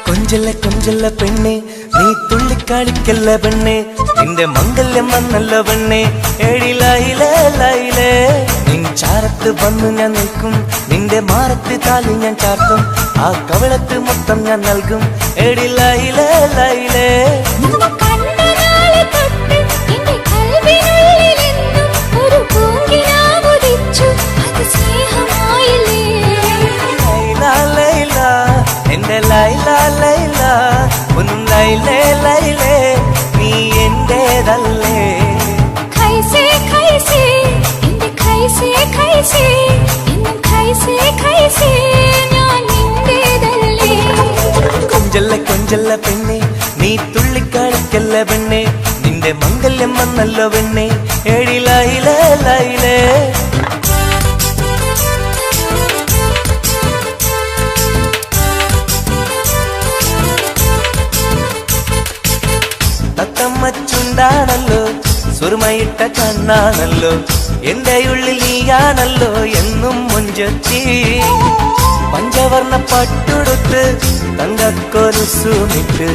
കൊഞ്ചല്ല കൊഞ്ചല്ല പെണ്ണെ നീ തുള്ളിക്കാളിക്കല്ല പെണ്ണെ നിന്റെ മംഗല്യം വന്നല്ല പെണ്ണെ എഴിലായിലേ ലൈലേ നിൻ ചാരത്ത് വന്നു ഞാൻ നിൽക്കും നിന്റെ മാറത്ത് താലി ഞാൻ ചാർത്തും ആ കവളത്ത് മൊത്തം ഞാൻ നൽകും എഴിലായിലേ ലൈലേ എന്റെ ലൈല ലൈല ഒന്നും ലൈലേ ലൈലേ നീ എന്റേതല്ലേ ഖൈസേ ഖൈസേ എന്റെ ഖൈസേ ഖൈസേ എന്നും ഖൈസേ ഖൈസേ ഞാൻ നിന്റേതല്ലേ കൊഞ്ചല്ല കൊഞ്ചല്ല പെണ്ണെ നീ തുള്ളിക്കളിക്കല്ല പെണ്ണെ നിന്റെ മംഗല്യം വന്നല്ലോ പെണ്ണെ എഴിലായിലേ ലൈലേ തത്തമ്മച്ചുണ്ടാണല്ലോ സുറുമയിട്ട കണ്ണാണല്ലോ എന്റെ ഉള്ളിൽ നീയാണല്ലോ എന്നും മുഞ്ചത്തി പഞ്ചവർണ്ണ പട്ടുടുത്ത് തങ്കക്കൊലുസുമിട്ട്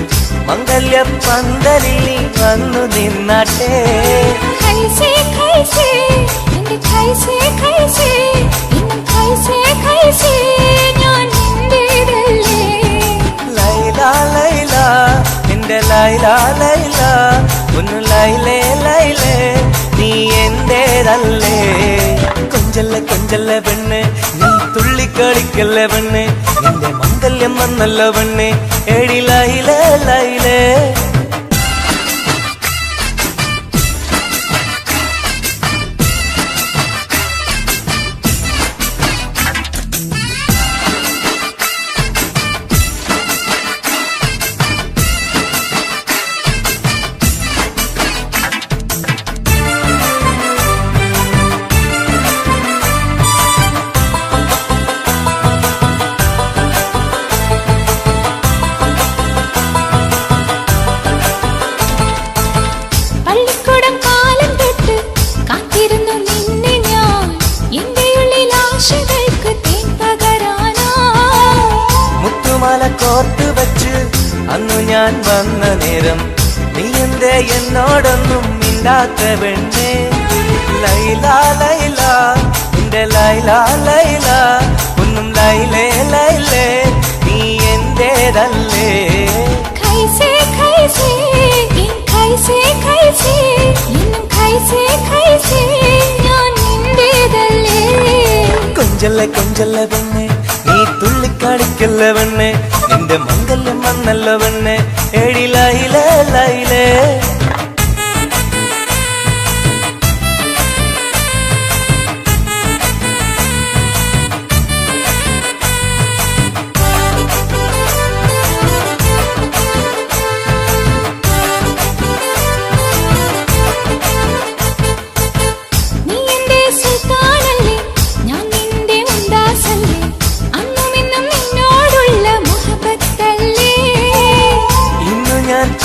മംഗല്യ പന്തലിൽ നീ വന്നു നിന്നാട്ടെ ഖൈസേ ഖൈസേ എന്റെ ഖൈസേ ഖൈസേ എന്നും ഖൈസേ ഖൈസേ ഞാൻ നിന്റേതല്ലേ ലൈല ലൈല എന്റെ ലൈല ലൈല ഒന്ന് ലൈലേ ലൈലേ നീ എന്റേതല്ലേ കൊഞ്ചല്ല കൊഞ്ചല്ല പെണ്ണ് നീ തുള്ളിക്കളിക്കല്ല പെണ്ണ് നിന്റെ മംഗല്യം വന്നല്ലോ പെണ്ണ് എഴിലായിലേ ലൈലേ കോർത്ത് വച്ച് അന്നു ഞാൻ വന്ന നേരം നീ എന്തേ എന്നോടൊന്നും മിണ്ടാത്ത പെണ്ണേ ലൈല ലൈല എന്റെ ലൈല ലൈല ഒന്നും ലൈലേ ലൈലേ നീ എന്റേതല്ലേ ഖൈസേ ഖൈസേ ഖൈസേ ഖൈസേ എന്നും ഖൈസേ ഖൈസേ ഞാൻ നിന്റേതല്ലേ കൊഞ്ചല്ല കൊഞ്ചല്ല പെണ്ണെ നീ തുള്ളിക്കാളിക്കല്ല പെണ്ണെ നിന്റെ മംഗല്യം വന്നല്ല പെണ്ണെ എഴിലായിലേ ലൈലേ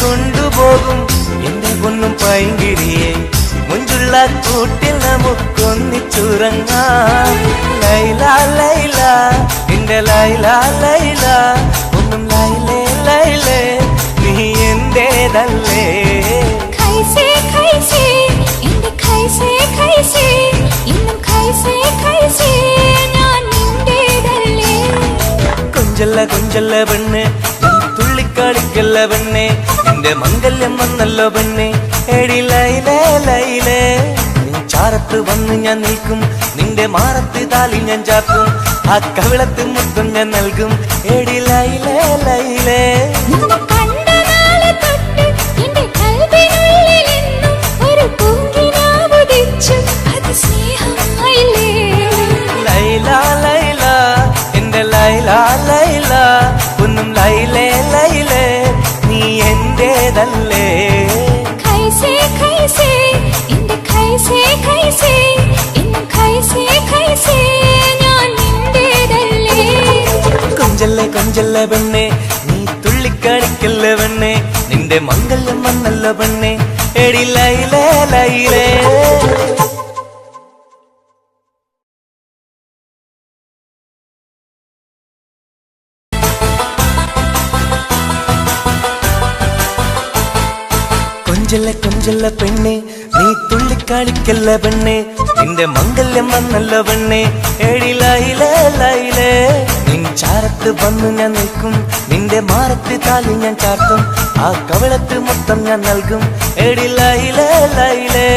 കൊണ്ടുപോകും എന്റെ പൊന്നും പൈങ്കിരിയെ മുഞ്ചുള്ള കൂട്ടിൽ നമുക്കൊന്നിച്ചുറങ്ങാം ലൈല ലൈല എന്റെ ലൈല ലൈല ഒന്നും ലൈലേ ലൈലേ നീ എന്റേതല്ലേ ഖൈസേ ഖൈസേ എന്റെ ഖൈസേ ഖൈസേ എന്നും ഖൈസേ ഖൈസേ ഞാൻ നിന്റേതല്ലേ കൊഞ്ചല്ല കൊഞ്ചല്ല പെണ്ണ് തുള്ളിക്കാളിക്കല്ല പെണ്ണെ നിന്റെ മംഗല്യം വന്നല്ലോ പെണ്ണെ എഴിലൈലേ ലൈലേ നീ ചാരത്ത് വന്ന് ഞാൻ നിൽക്കും നിന്റെ മാറത്ത് താലി ഞാൻ ചാർത്തും ആ കവിളത്ത് മുത്തം ഞാൻ നൽകും എഴിലൈലേ ലൈലേ കണ്ട നാളെ തൊട്ട് എന്റെ കൽവിനുള്ളിൽ എന്നും ഒരു കൈസേ കൈസേ ഇന്നും കൈസേ കൈസേ ഞാൻ നിന്റേതല്ലേ കൊഞ്ചല്ലേ കൊഞ്ചല്ലേ പെണ്ണെ നീ തുള്ളിക്കളിക്കല്ലേ പെണ്ണെ നിന്റെ മംഗല്യം വന്നല്ലോ പെണ്ണെ എടി ലൈലേ ലൈലേ കൊഞ്ചല്ല കൊഞ്ചല്ല പെണ്ണെ നീ തുള്ളിക്കളിക്കല്ല പെണ്ണെ നിന്റെ മംഗല്യം വന്നല്ലോ പെണ്ണെ എടി ലൈലേ ലൈലേ നിൻ ചാരത്ത് വന്നു ഞാൻ നിൽക്കും നിന്റെ മാറത്ത് താലി ഞാൻ ചാർത്തും ആ കവളത്ത് മൊത്തം ഞാൻ നൽകും എടി ലൈലേ ലൈലേ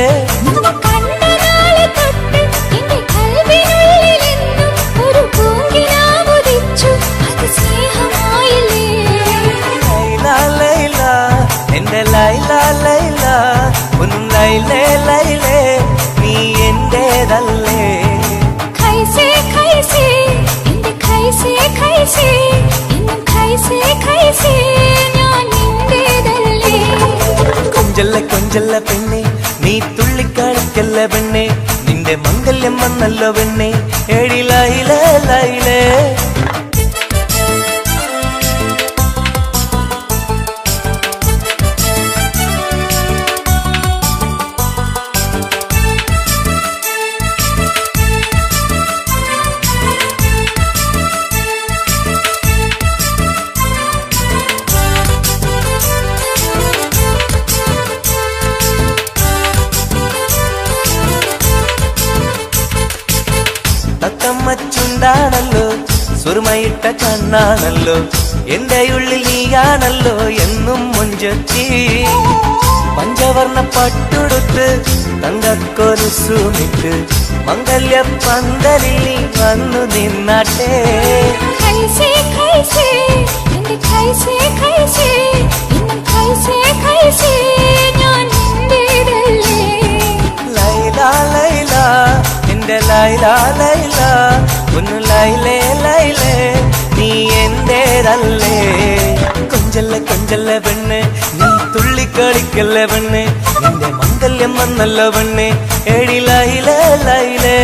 നിന്നെ കണ്ട നാളെ തൊട്ട് എന്റെ കൽവിനുള്ളിലെന്നും ഒരു പൂങ്കിനാവുദിച്ചു അത് സ്നേഹമായില്ലേ ലൈല ലൈല എന്റെ ലൈല ലൈല ഒന്നും ലൈലേ ലൈലേ നീ എന്റേതല്ലേ കൈസേ കൈസേ എന്റെ കൈസേ കൈസേ ഇന്നും കൈസേ കൈസേ ഞാൻ നിന്റേതല്ലേ കൊഞ്ചല്ല കൊഞ്ചല്ല പെണ്ണെ നീ തുള്ളിക്കളിക്കല്ല പെണ്ണെ നിന്റെ മംഗല്യം വന്നല്ലോ പെണ്ണെ എടി ലൈലേ ലൈലേ തത്തമ്മച്ചുണ്ടാണല്ലോ സുറുമയിട്ട കണ്ണാണല്ലോ എന്റെ ഉള്ളിൽ നീയാണല്ലോ എന്നും മുഞ്ചത്തി പഞ്ചവർണ്ണ പട്ടുടുത്ത് തങ്കക്കൊലുസുമിട്ട് മംഗല്യ പന്തലിൽ നീ വന്നു നിന്നാട്ടെ കൈസേ കൈസേ എന്റെ കൈസേ കൈസേ ഇന്നും കൈസേ കൈസേ ഞാൻ നിന്റേതല്ലേ ലൈല ലൈല എന്റെ ലൈല ലൈല ഒന്ന് ലൈലേ ലൈലേ നീ എന്റേതല്ലേ കൊഞ്ചല്ല കൊഞ്ചല്ല പെണ്ണ് നീ തുള്ളിക്കളിക്കല്ല പെണ്ണ് നിന്റെ മംഗല്യം വന്നല്ലോ പെണ്ണ് എടി ലൈലേ ലൈലേ